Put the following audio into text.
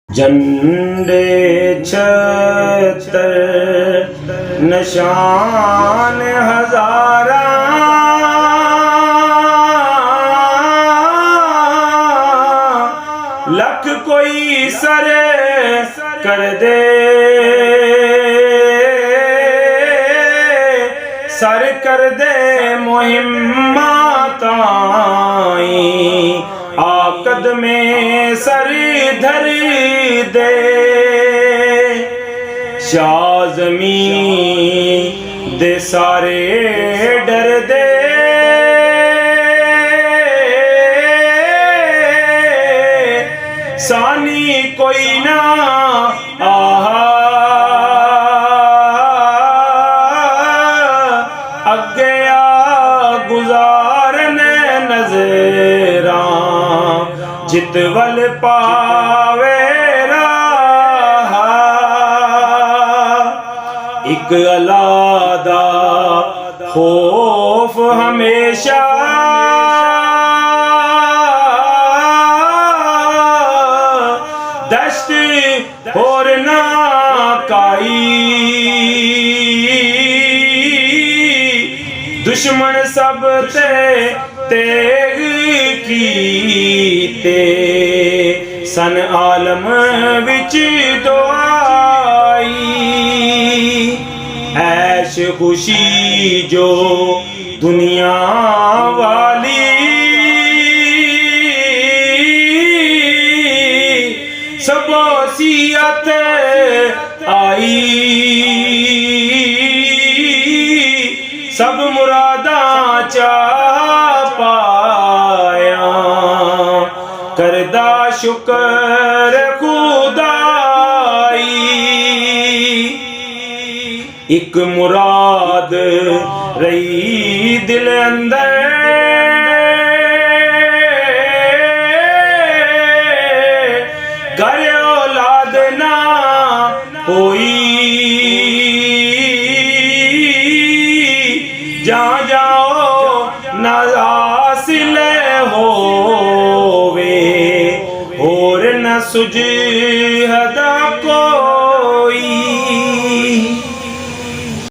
झंडे छतर निशान हजारा, लख कोई सर कर दे, सर कर दे मुहिम्मा ताई, आकद में सर धर दे, शाज़मी दे सारे डर दे, सानी कोई ना आहा, अगे आ गुजारने नजरा, जितवल पावे राहा, एक अलादा खौफ हमेशा, दश्त और ना काई, दुश्मन सब तेग कीते, सन आलम विच दुआई, ऐश खुशी जो दुनिया वाली, सब वसीयत आई, सब मुरादा चा पाया, करदा शुक्र खुदाई, एक मुराद रही दिल अंदर, घर औलाद ना होई, जा जाओ ना हासिल होवे, और न सुझ